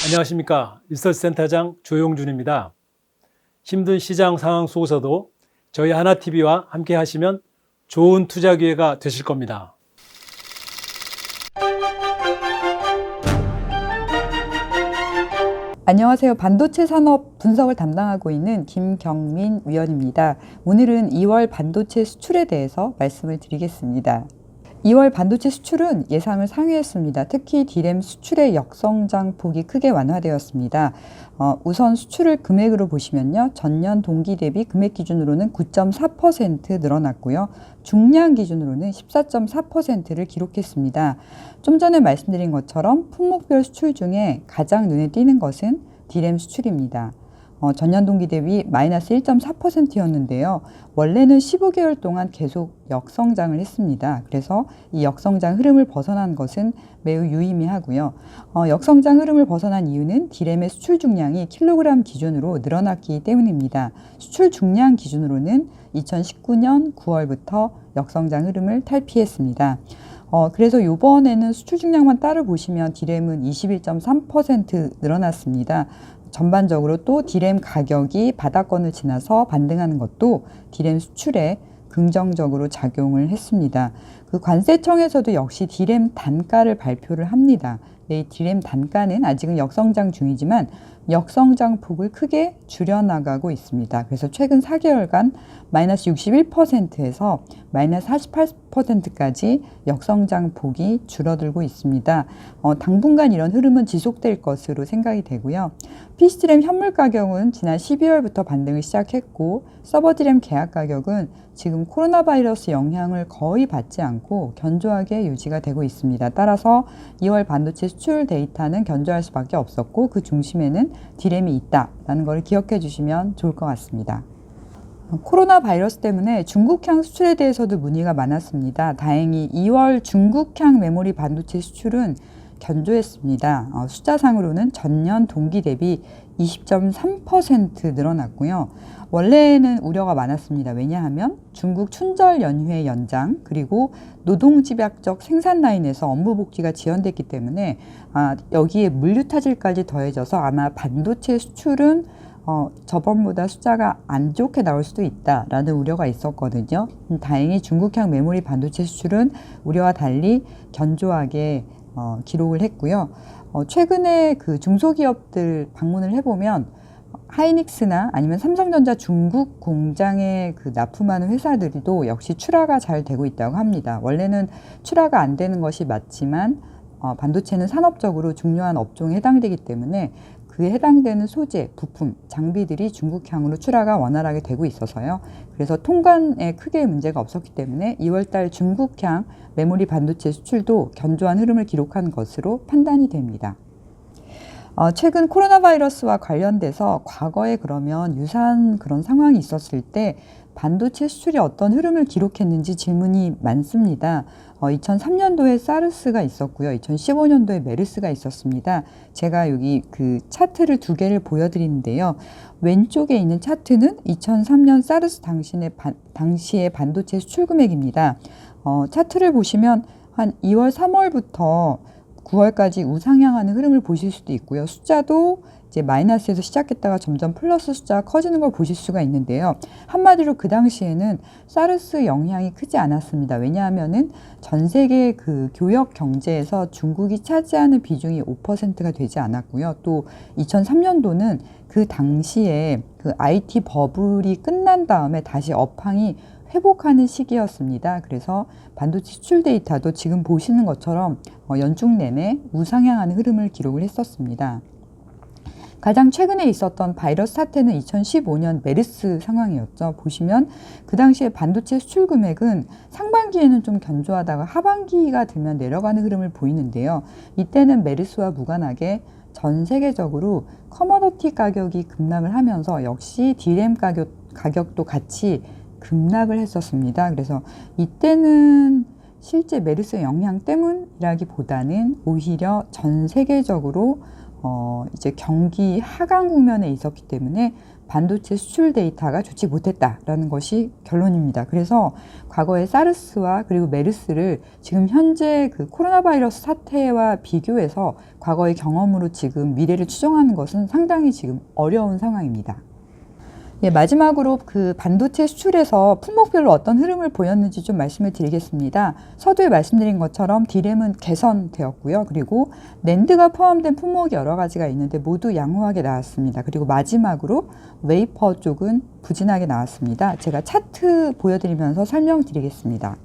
안녕하십니까. 리서치센터장 조용준입니다. 힘든 시장 상황 속에서도 저희 하나TV와 함께 하시면 좋은 투자 기회가 되실 겁니다. 안녕하세요. 반도체 산업 분석을 담당하고 있는 김경민 위원입니다. 오늘은 2월 반도체 수출에 대해서 말씀을 드리겠습니다. 2월 반도체 수출은 예상을 상회했습니다. 특히 D램 수출의 역성장 폭이 크게 완화되었습니다. 우선 수출을 금액으로 보시면요. 전년 동기 대비 금액 기준으로는 9.4% 늘어났고요. 중량 기준으로는 14.4%를 기록했습니다. 좀 전에 말씀드린 것처럼 품목별 수출 중에 가장 눈에 띄는 것은 D램 수출입니다. 전년 동기 대비 마이너스 1.4%였는데요. 원래는 15개월 동안 계속 역성장을 했습니다. 그래서 이 역성장 흐름을 벗어난 것은 매우 유의미하고요. 역성장 흐름을 벗어난 이유는 D램의 수출 중량이 킬로그램 기준으로 늘어났기 때문입니다. 수출 중량 기준으로는 2019년 9월부터 역성장 흐름을 탈피했습니다. 그래서 이번에는 수출 중량만 따로 보시면 D램은 21.3% 늘어났습니다. 전반적으로 또 D램 가격이 바닥권을 지나서 반등하는 것도 D램 수출에 긍정적으로 작용을 했습니다. 그 관세청에서도 역시 D램 단가를 발표를 합니다. 이 D램 단가는 아직은 역성장 중이지만 역성장 폭을 크게 줄여나가고 있습니다. 그래서 최근 4개월간 마이너스 61%에서 마이너스 48%까지 역성장 폭이 줄어들고 있습니다. 당분간 이런 흐름은 지속될 것으로 생각이 되고요. PCD램 현물 가격은 지난 12월부터 반등을 시작했고 서버D램 계약 가격은 지금 코로나 바이러스 영향을 거의 받지 않고 견조하게 유지가 되고 있습니다. 따라서 2월 반도체 수출 데이터는 견조할 수밖에 없었고 그 중심에는 D램이 있다라는 걸 기억해 주시면 좋을 것 같습니다. 코로나 바이러스 때문에 중국향 수출에 대해서도 문의가 많았습니다. 다행히 2월 중국향 메모리 반도체 수출은 견조했습니다. 숫자상으로는 전년 동기 대비 20.3% 늘어났고요. 원래는 우려가 많았습니다. 왜냐하면 중국 춘절 연휴의 연장 그리고 노동집약적 생산 라인에서 업무 복귀가 지연됐기 때문에 여기에 물류 타질까지 더해져서 아마 반도체 수출은 저번보다 숫자가 안 좋게 나올 수도 있다라는 우려가 있었거든요. 다행히 중국향 메모리 반도체 수출은 우려와 달리 견조하게 기록을 했고요. 최근에 그 중소기업들 방문을 해보면 하이닉스나 아니면 삼성전자 중국 공장에 그 납품하는 회사들도 역시 출하가 잘 되고 있다고 합니다. 원래는 출하가 안 되는 것이 맞지만 반도체는 산업적으로 중요한 업종에 해당되기 때문에 그에 해당되는 소재, 부품, 장비들이 중국향으로 출하가 원활하게 되고 있어서요. 그래서 통관에 크게 문제가 없었기 때문에 2월달 중국향 메모리 반도체 수출도 견조한 흐름을 기록한 것으로 판단이 됩니다. 최근 코로나 바이러스와 관련돼서 과거에 그러면 유사한 그런 상황이 있었을 때 반도체 수출이 어떤 흐름을 기록했는지 질문이 많습니다. 2003년도에 사르스가 있었고요. 2015년도에 메르스가 있었습니다. 제가 여기 그 차트를 두 개를 보여드리는데요. 왼쪽에 있는 차트는 2003년 사르스 당시의 반도체 수출 금액입니다. 차트를 보시면 한 2월, 3월부터 9월까지 우상향하는 흐름을 보실 수도 있고요. 숫자도 이제 마이너스에서 시작했다가 점점 플러스 숫자가 커지는 걸 보실 수가 있는데요. 한마디로 그 당시에는 사르스 영향이 크지 않았습니다. 왜냐하면은 전 세계 그 교역 경제에서 중국이 차지하는 비중이 5%가 되지 않았고요. 또 2003년도는 그 당시에 그 IT 버블이 끝난 다음에 다시 업황이 회복하는 시기였습니다. 그래서 반도체 수출 데이터도 지금 보시는 것처럼 연중 내내 우상향하는 흐름을 기록을 했었습니다. 가장 최근에 있었던 바이러스 사태는 2015년 메르스 상황이었죠. 보시면 그 당시에 반도체 수출 금액은 상반기에는 좀 견조하다가 하반기가 되면 내려가는 흐름을 보이는데요. 이때는 메르스와 무관하게 전 세계적으로 커머더티 가격이 급락을 하면서 역시 D램 가격도 같이 급락을 했었습니다. 그래서 이때는 실제 메르스 영향 때문이라기보다는 오히려 전 세계적으로 이제 경기 하강 국면에 있었기 때문에 반도체 수출 데이터가 좋지 못했다라는 것이 결론입니다. 그래서 과거의 사르스와 그리고 메르스를 지금 현재 그 코로나 바이러스 사태와 비교해서 과거의 경험으로 지금 미래를 추정하는 것은 상당히 지금 어려운 상황입니다. 예, 마지막으로 그 반도체 수출에서 품목별로 어떤 흐름을 보였는지 좀 말씀을 드리겠습니다. 서두에 말씀드린 것처럼 D램은 개선되었고요. 그리고 낸드가 포함된 품목이 여러 가지가 있는데 모두 양호하게 나왔습니다. 그리고 마지막으로 웨이퍼 쪽은 부진하게 나왔습니다. 제가 차트 보여드리면서 설명드리겠습니다.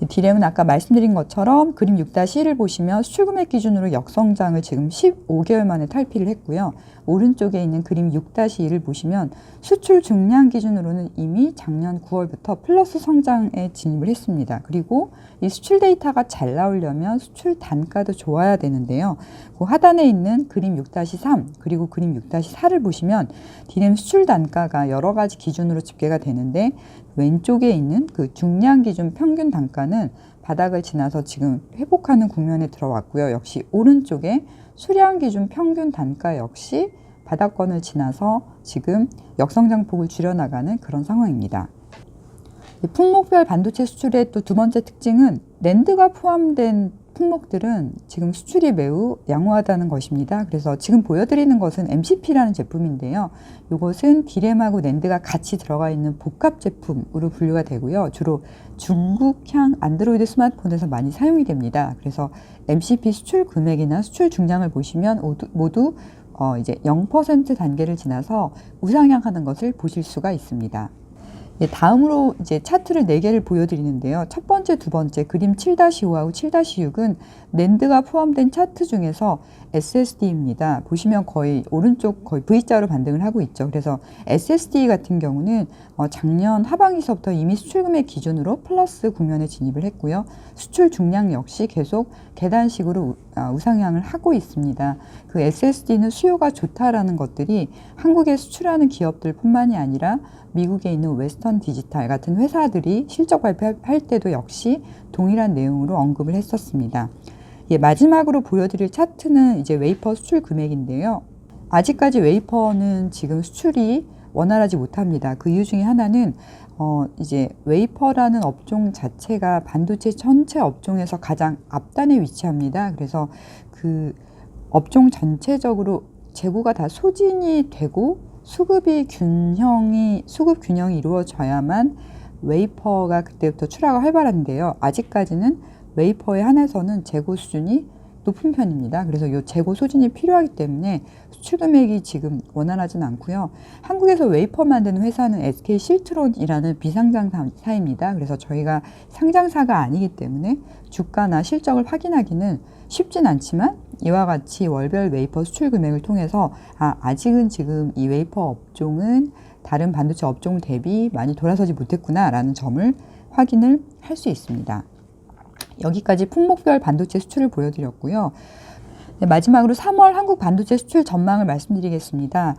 D램은 아까 말씀드린 것처럼 그림 6-1을 보시면 수출 금액 기준으로 역성장을 지금 15개월 만에 탈피를 했고요. 오른쪽에 있는 그림 6-1을 보시면 수출 중량 기준으로는 이미 작년 9월부터 플러스 성장에 진입을 했습니다. 그리고 이 수출 데이터가 잘 나오려면 수출 단가도 좋아야 되는데요. 그 하단에 있는 그림 6-3 그리고 그림 6-4를 보시면 D램 수출 단가가 여러 가지 기준으로 집계가 되는데 왼쪽에 있는 그 중량 기준 평균 단가는 바닥을 지나서 지금 회복하는 국면에 들어왔고요. 역시 오른쪽에 수량 기준 평균 단가 역시 바닥권을 지나서 지금 역성장폭을 줄여나가는 그런 상황입니다. 품목별 반도체 수출의 또 두 번째 특징은 낸드가 포함된 품목들은 지금 수출이 매우 양호하다는 것입니다. 그래서 지금 보여드리는 것은 MCP라는 제품인데요. 이것은 D램하고 낸드가 같이 들어가 있는 복합 제품으로 분류가 되고요. 주로 중국향 안드로이드 스마트폰에서 많이 사용이 됩니다. 그래서 MCP 수출 금액이나 수출 중량을 보시면 모두 이제 0% 단계를 지나서 우상향하는 것을 보실 수가 있습니다. 다음으로 이제 차트를 4개를 보여드리는데요. 첫 번째, 두 번째 그림 7-5하고 7-6은 낸드가 포함된 차트 중에서 SSD입니다. 보시면 거의 오른쪽 거의 V자로 반등을 하고 있죠. 그래서 SSD 같은 경우는 작년 하반기서부터 이미 수출 금액 기준으로 플러스 국면에 진입을 했고요. 수출 중량 역시 계속 계단식으로 우상향을 하고 있습니다. 그 SSD는 수요가 좋다라는 것들이 한국에 수출하는 기업들 뿐만이 아니라 미국에 있는 웨스턴 디지털 같은 회사들이 실적 발표할 때도 역시 동일한 내용으로 언급을 했었습니다. 예, 마지막으로 보여드릴 차트는 이제 웨이퍼 수출 금액인데요. 아직까지 웨이퍼는 지금 수출이 원활하지 못합니다. 그 이유 중에 하나는 이제 웨이퍼라는 업종 자체가 반도체 전체 업종에서 가장 앞단에 위치합니다. 그래서 그 업종 전체적으로 재고가 다 소진이 되고 수급 균형이 이루어져야만 웨이퍼가 그때부터 출하가 활발한데요. 아직까지는 웨이퍼에 한해서는 재고 수준이 높은 편입니다. 그래서 이 재고 소진이 필요하기 때문에 수출 금액이 지금 원활하진 않고요. 한국에서 웨이퍼 만드는 회사는 SK 실트론이라는 비상장사입니다. 그래서 저희가 상장사가 아니기 때문에 주가나 실적을 확인하기는 쉽진 않지만 이와 같이 월별 웨이퍼 수출 금액을 통해서 아직은 지금 이 웨이퍼 업종은 다른 반도체 업종 대비 많이 돌아서지 못했구나라는 점을 확인을 할 수 있습니다. 여기까지 품목별 반도체 수출을 보여드렸고요. 네, 마지막으로 3월 한국 반도체 수출 전망을 말씀드리겠습니다.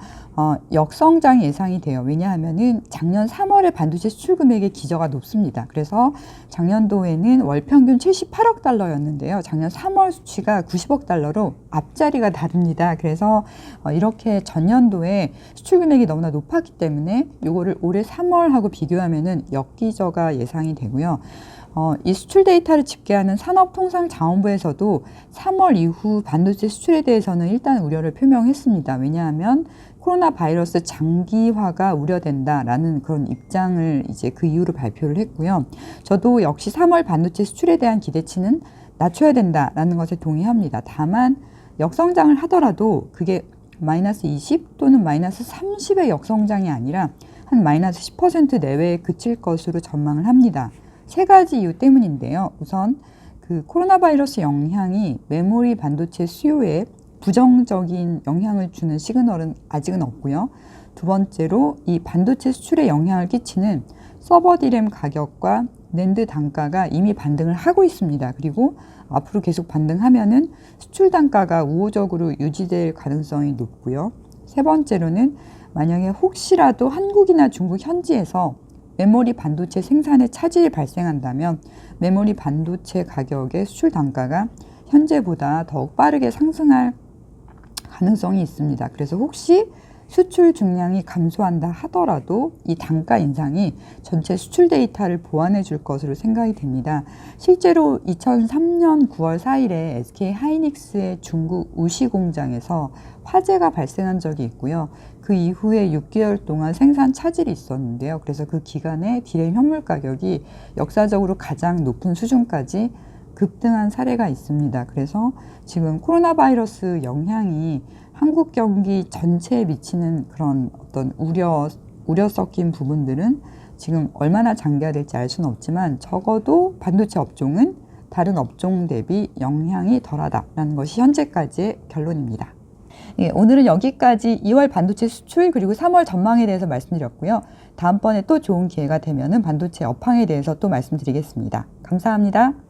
역성장이 예상이 돼요. 왜냐하면은 작년 3월에 반도체 수출 금액의 기저가 높습니다. 그래서 작년도에는 월 평균 78억 달러였는데요. 작년 3월 수치가 90억 달러로 앞자리가 다릅니다. 그래서 이렇게 전년도에 수출 금액이 너무나 높았기 때문에 이거를 올해 3월하고 비교하면은 역기저가 예상이 되고요. 이 수출 데이터를 집계하는 산업통상자원부에서도 3월 이후 반도체 수출에 대해서는 일단 우려를 표명했습니다. 왜냐하면 코로나 바이러스 장기화가 우려된다라는 그런 입장을 이제 그 이후로 발표를 했고요. 저도 역시 3월 반도체 수출에 대한 기대치는 낮춰야 된다라는 것에 동의합니다. 다만 역성장을 하더라도 그게 마이너스 20 또는 마이너스 30의 역성장이 아니라 한 마이너스 10% 내외에 그칠 것으로 전망을 합니다. 세 가지 이유 때문인데요. 우선 그 코로나 바이러스 영향이 메모리 반도체 수요에 부정적인 영향을 주는 시그널은 아직은 없고요. 두 번째로 이 반도체 수출에 영향을 끼치는 서버 D램 가격과 낸드 단가가 이미 반등을 하고 있습니다. 그리고 앞으로 계속 반등하면은 수출 단가가 우호적으로 유지될 가능성이 높고요. 세 번째로는 만약에 혹시라도 한국이나 중국 현지에서 메모리 반도체 생산에 차질이 발생한다면 메모리 반도체 가격의 수출 단가가 현재보다 더욱 빠르게 상승할 가능성이 있습니다. 그래서 혹시 수출 중량이 감소한다 하더라도 이 단가 인상이 전체 수출 데이터를 보완해 줄 것으로 생각이 됩니다. 실제로 2003년 9월 4일에 SK 하이닉스의 중국 우시 공장에서 화재가 발생한 적이 있고요. 그 이후에 6개월 동안 생산 차질이 있었는데요. 그래서 그 기간에 디램 현물 가격이 역사적으로 가장 높은 수준까지 급등한 사례가 있습니다. 그래서 지금 코로나 바이러스 영향이 한국 경기 전체에 미치는 그런 어떤 우려 섞인 부분들은 지금 얼마나 장기화될지 알 수는 없지만 적어도 반도체 업종은 다른 업종 대비 영향이 덜하다라는 것이 현재까지의 결론입니다. 예, 오늘은 여기까지 2월 반도체 수출 그리고 3월 전망에 대해서 말씀드렸고요. 다음번에 또 좋은 기회가 되면은 반도체 업황에 대해서 또 말씀드리겠습니다. 감사합니다.